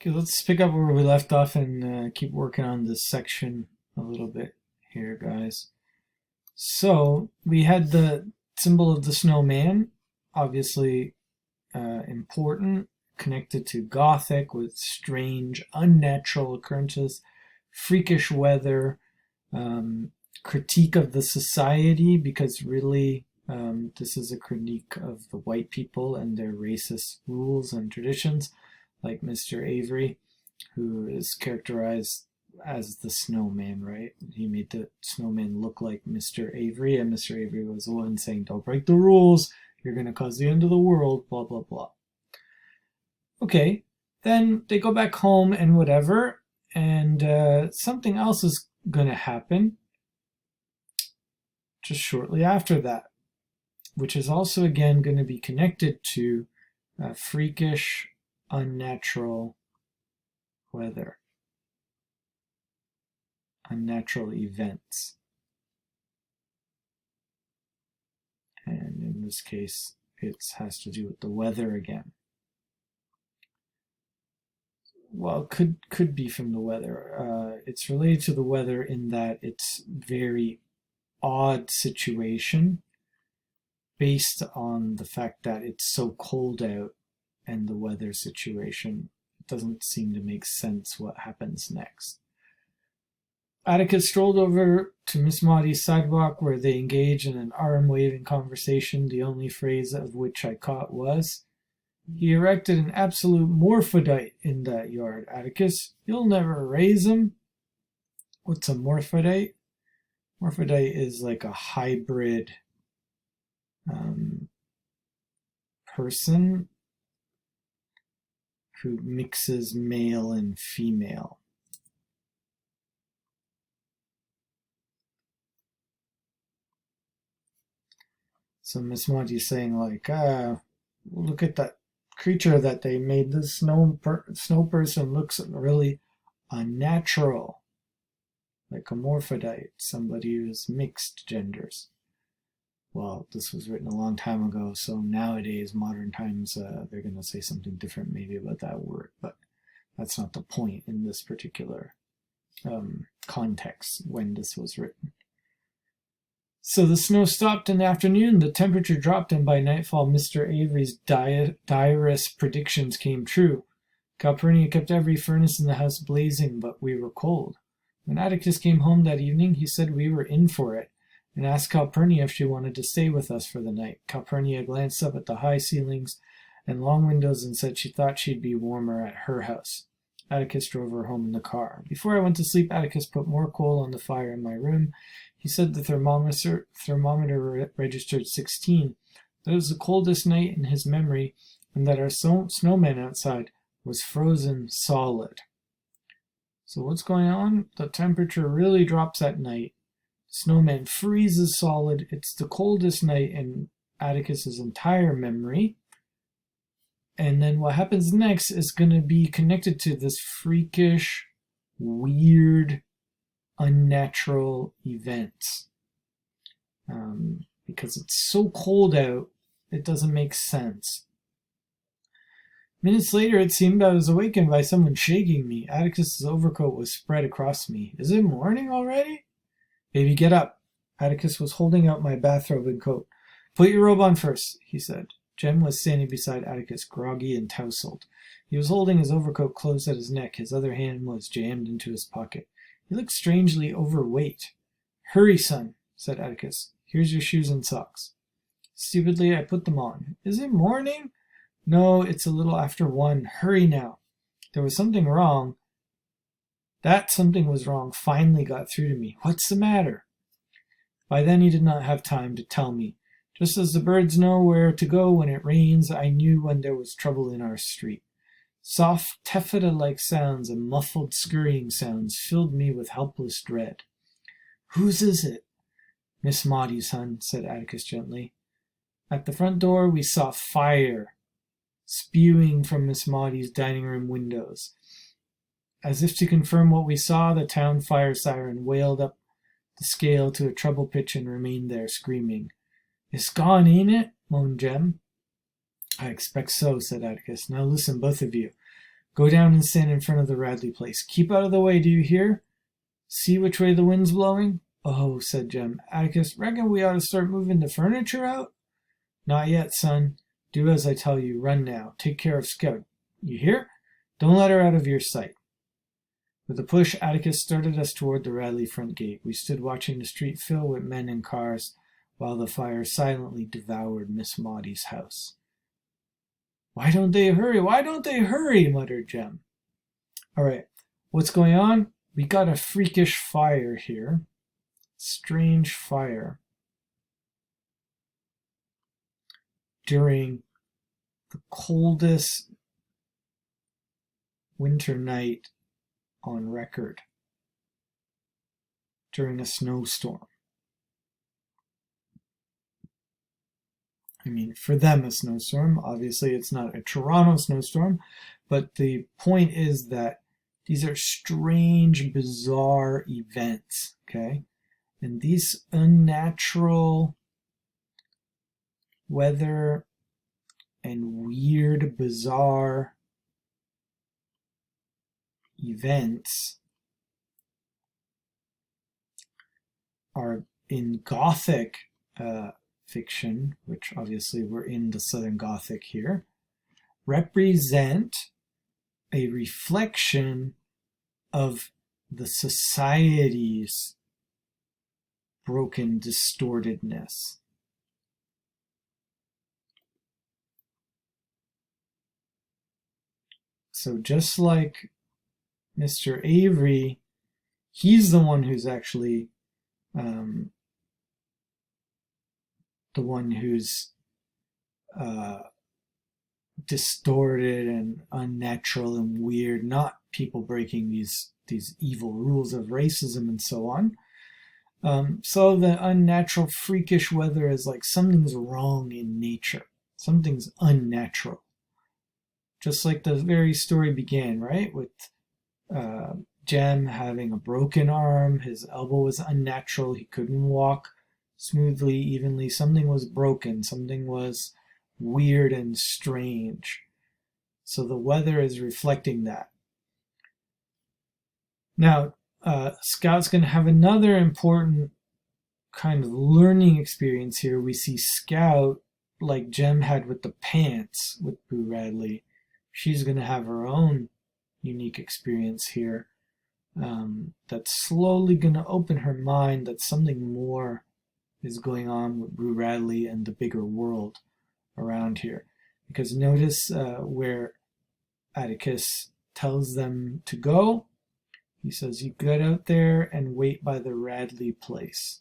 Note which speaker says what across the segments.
Speaker 1: Okay, let's pick up where we left off and keep working on this section a little bit here, guys. So we had the symbol of the snowman, obviously important, connected to Gothic with strange, unnatural occurrences, freakish weather, critique of the society, because really this is a critique of the white people and their racist rules and traditions, like Mr. Avery, who is characterized as the snowman, right? He made the snowman look like Mr. Avery, and Mr. Avery was the one saying, don't break the rules, you're going to cause the end of the world, blah, blah, blah. Okay, then they go back home and whatever, and something else is going to happen just shortly after that, which is also again going to be connected to freakish, unnatural weather, unnatural events. And in this case, it has to do with the weather again. Well, could be from the weather. It's related to the weather in that it's very odd situation based on the fact that it's so cold out and the weather situation. It doesn't seem to make sense what happens next. Atticus strolled over to Miss Maudie's sidewalk where they engaged in an arm-waving conversation, the only phrase of which I caught was, "He erected an absolute morphodite in that yard, Atticus. You'll never raise him." What's a morphodite? Morphodite is like a hybrid person who mixes male and female. So Miss Maudie is saying like, look at that creature that they made. This snow person looks really unnatural, like a morphodite, somebody who's mixed genders. Well, this was written a long time ago, so nowadays, modern times, they're going to say something different maybe about that word, but that's not the point in this particular context when this was written. So the snow stopped in the afternoon, the temperature dropped, and by nightfall Mr. Avery's direst predictions came true. Calpurnia kept every furnace in the house blazing, but we were cold. When Atticus came home that evening, he said we were in for it, and asked Calpurnia if she wanted to stay with us for the night. Calpurnia glanced up at the high ceilings and long windows and said she thought she'd be warmer at her house. Atticus drove her home in the car. Before I went to sleep, Atticus put more coal on the fire in my room. He said the thermometer registered 16. That it was the coldest night in his memory, and that our snowman outside was frozen solid. So what's going on? The temperature really drops at night. Snowman freezes solid. It's the coldest night in Atticus's entire memory. And then what happens next is going to be connected to this freakish, weird, unnatural events. Because it's so cold out, it doesn't make sense. Minutes later, it seemed I was awakened by someone shaking me. Atticus's overcoat was spread across me. Is it morning already? Baby, get up. Atticus was holding out my bathrobe and coat. Put your robe on first, he said. Jem was standing beside Atticus, groggy and tousled. He was holding his overcoat close at his neck. His other hand was jammed into his pocket. He looked strangely overweight. Hurry, son, said Atticus. Here's your shoes and socks. Stupidly, I put them on. Is it morning? No, it's a little after 1. Hurry now. There was something wrong. That something was wrong finally got through to me. What's the matter? By then he did not have time to tell me. Just as the birds know where to go when it rains, I knew when there was trouble in our street. Soft, taffeta-like sounds and muffled scurrying sounds filled me with helpless dread. Whose is it? Miss Maudie, son, said Atticus gently. At the front door we saw fire spewing from Miss Maudie's dining room windows. As if to confirm what we saw, the town fire siren wailed up the scale to a treble pitch and remained there, screaming. It's gone, ain't it? Moaned Jem. I expect so, said Atticus. Now listen, both of you. Go down and stand in front of the Radley place. Keep out of the way, do you hear? See which way the wind's blowing? Oh, said Jem. Atticus, reckon we ought to start moving the furniture out? Not yet, son. Do as I tell you. Run now. Take care of Scout. You hear? Don't let her out of your sight. With a push, Atticus started us toward the Radley front gate. We stood watching the street fill with men and cars, while the fire silently devoured Miss Maudie's house. Why don't they hurry? Why don't they hurry? Muttered Jem. All right, what's going on? We got a freakish fire here. Strange fire. During the coldest winter night on record. During a snowstorm. I mean, for them a snowstorm. Obviously, it's not a Toronto snowstorm, but the point is that these are strange, bizarre events, okay? And these unnatural weather and weird, bizarre events are in Gothic fiction, which obviously we're in the Southern Gothic here, represent a reflection of the society's broken distortedness. So just like Mr. Avery, he's the one who's actually the one who's distorted and unnatural and weird, not people breaking these evil rules of racism and so on. So the unnatural, freakish weather is like something's wrong in nature. Something's unnatural. Just like the very story began, right? With Jem having a broken arm, his elbow was unnatural, he couldn't walk smoothly, evenly. Something was broken, something was weird and strange. So the weather is reflecting that. Now, Scout's going to have another important kind of learning experience here. We see Scout, like Jem had with the pants with Boo Radley, she's going to have her own unique experience here that's slowly going to open her mind that something more is going on with Boo Radley and the bigger world around here. Because notice where Atticus tells them to go. He says, you get out there and wait by the Radley place.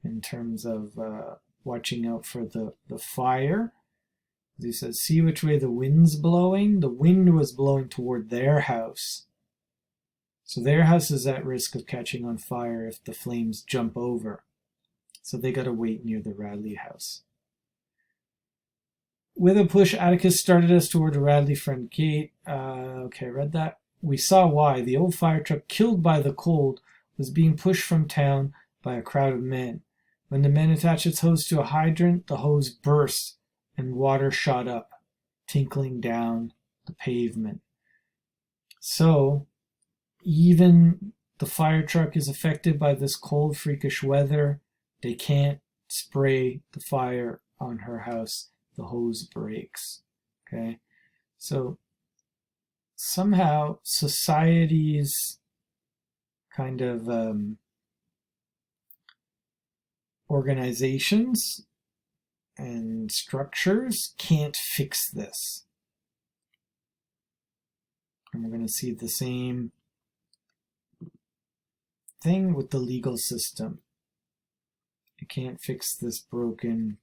Speaker 1: In terms of watching out for the fire. He says, see which way the wind's blowing? The wind was blowing toward their house. So their house is at risk of catching on fire if the flames jump over. So they got to wait near the Radley house. With a push, Atticus started us toward the Radley front gate. Okay, read that. We saw why. The old fire truck, killed by the cold, was being pushed from town by a crowd of men. When the men attached its hose to a hydrant, the hose burst and water shot up, tinkling down the pavement. So, even the fire truck is affected by this cold, freakish weather. They can't spray the fire on her house. The hose breaks. Okay? So, somehow society's kind of organizations and structures can't fix this. And we're going to see the same thing with the legal system. It can't fix this broken,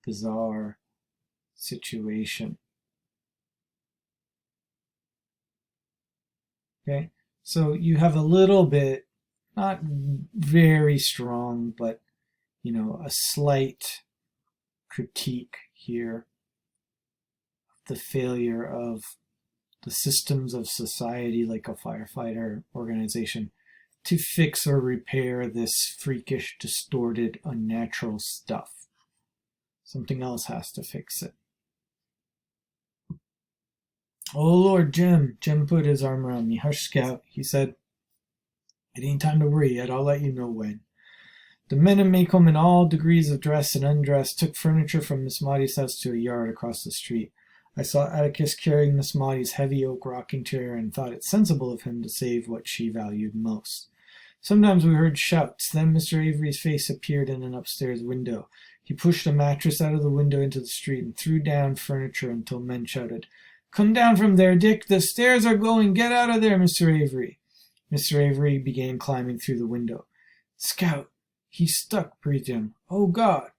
Speaker 1: bizarre situation. Okay, so you have a little bit, not very strong, but, you know, a slight critique here of the failure of the systems of society, like a firefighter organization, to fix or repair this freakish, distorted, unnatural stuff. Something else has to fix it. Oh, Lord, Jim. Jim put his arm around me. Hush, Scout, he said. It ain't time to worry yet. I'll let you know when. The men in Maycomb, in all degrees of dress and undress, took furniture from Miss Maudie's house to a yard across the street. I saw Atticus carrying Miss Maudie's heavy oak rocking chair and thought it sensible of him to save what she valued most. Sometimes we heard shouts. Then Mr. Avery's face appeared in an upstairs window. He pushed a mattress out of the window into the street and threw down furniture until men shouted, "Come down from there, Dick! The stairs are going! Get out of there, Mr. Avery!" Mr. Avery began climbing through the window. "Scout! He's stuck," breathed Jem. "Oh, God!"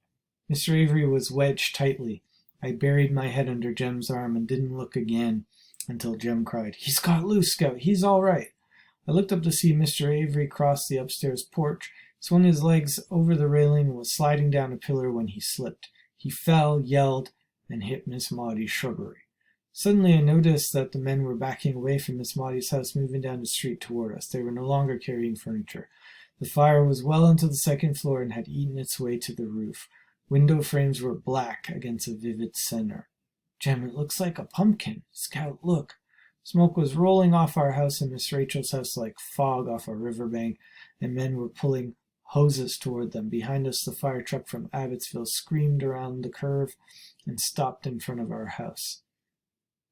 Speaker 1: Mr. Avery was wedged tightly. I buried my head under Jem's arm and didn't look again until Jem cried, "He's got loose, Scout. He's all right." I looked up to see Mr. Avery cross the upstairs porch, swung his legs over the railing, and was sliding down a pillar when he slipped. He fell, yelled, and hit Miss Maudie's shrubbery. Suddenly I noticed that the men were backing away from Miss Maudie's house, moving down the street toward us. They were no longer carrying furniture. The fire was well into the second floor and had eaten its way to the roof. Window frames were black against a vivid center. "Jem, it looks like a pumpkin. Scout, look." Smoke was rolling off our house and Miss Rachel's house like fog off a riverbank, and men were pulling hoses toward them. Behind us, the fire truck from Abbotsville screamed around the curve and stopped in front of our house.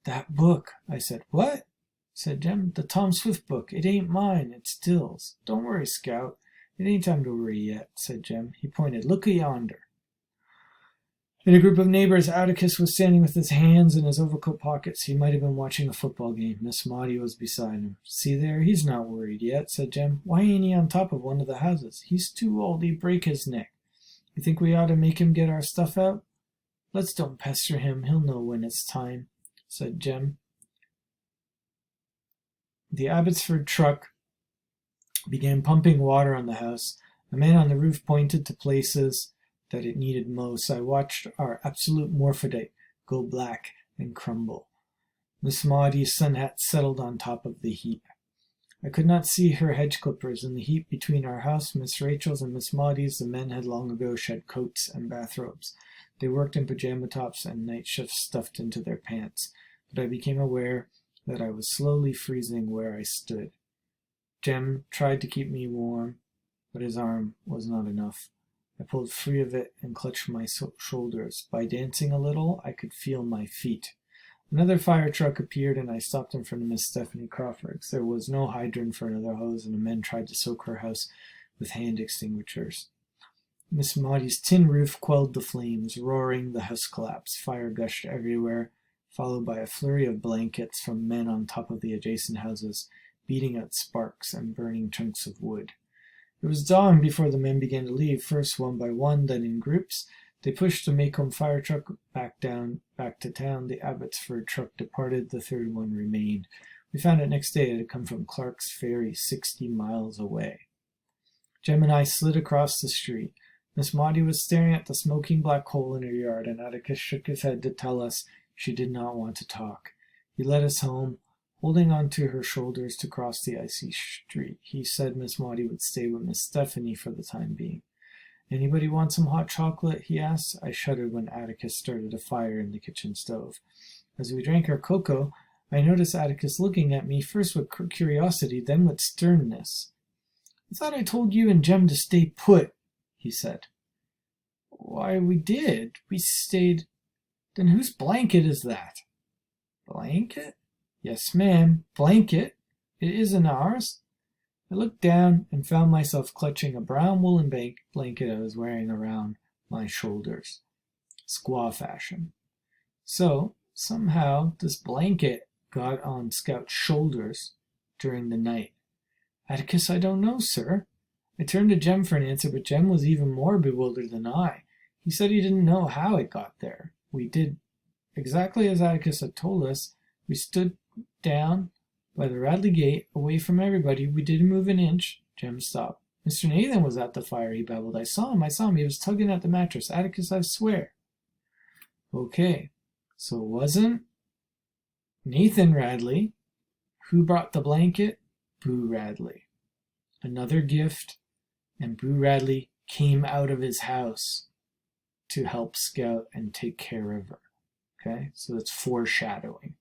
Speaker 1: "That book," I said. "What?" said Jem. "The Tom Swift book. It ain't mine. It's Dill's. Don't worry, Scout. It ain't time to worry yet," said Jem. He pointed. "Look yonder." In a group of neighbors, Atticus was standing with his hands in his overcoat pockets. He might have been watching a football game. Miss Maudie was beside him. "See there, he's not worried yet," said Jem. "Why ain't he on top of one of the houses? He's too old. He'd break his neck. You think we ought to make him get our stuff out?" "Let's don't pester him. He'll know when it's time," said Jem. The Abbotsford truck began pumping water on the house. The man on the roof pointed to places that it needed most. I watched our absolute morphodite go black and crumble. Miss Maudie's sun hat settled on top of the heap. I could not see her hedge clippers. In the heap between our house, Miss Rachel's, and Miss Maudie's, the men had long ago shed coats and bathrobes. They worked in pajama tops and night shifts stuffed into their pants. But I became aware that I was slowly freezing where I stood. Jem tried to keep me warm, but his arm was not enough. I pulled free of it and clutched my shoulders. By dancing a little, I could feel my feet. Another fire truck appeared, and I stopped in front of Miss Stephanie Crawford's. There was no hydrant for another hose, and the men tried to soak her house with hand extinguishers. Miss Maudie's tin roof quelled the flames. Roaring, the house collapsed. Fire gushed everywhere, followed by a flurry of blankets from men on top of the adjacent houses, beating out sparks and burning chunks of wood. It was dawn before the men began to leave, first one by one, then in groups. They pushed the Maycomb fire truck back to town. The Abbotsford truck departed. The third one remained. We found it next day. It had come from Clark's Ferry, 60 miles away. Jem and I slid across the street. Miss Maudie was staring at the smoking black hole in her yard, and Atticus shook his head to tell us she did not want to talk. He led us home, holding on to her shoulders to cross the icy street. He said Miss Maudie would stay with Miss Stephanie for the time being. "Anybody want some hot chocolate?" he asked. I shuddered when Atticus started a fire in the kitchen stove. As we drank our cocoa, I noticed Atticus looking at me, first with curiosity, then with sternness. "I thought I told you and Jem to stay put," he said. "Why, we did. We stayed." "Then whose blanket is that?" "Blanket?" "Yes, ma'am, blanket. It isn't ours." I looked down and found myself clutching a brown woolen blanket I was wearing around my shoulders, squaw fashion. So, somehow, this blanket got on Scout's shoulders during the night. "Atticus, I don't know, sir." I turned to Jem for an answer, but Jem was even more bewildered than I. He said he didn't know how it got there. We did exactly as Atticus had told us. We stood down by the Radley gate, away from everybody. We didn't move an inch. Jem stopped. "Mr. Nathan was at the fire," he babbled. I saw him. He was tugging at the mattress. "Atticus, I swear." Okay, so it wasn't Nathan Radley. Who brought the blanket? Boo Radley. Another gift, and Boo Radley came out of his house to help Scout and take care of her. Okay, so that's foreshadowing.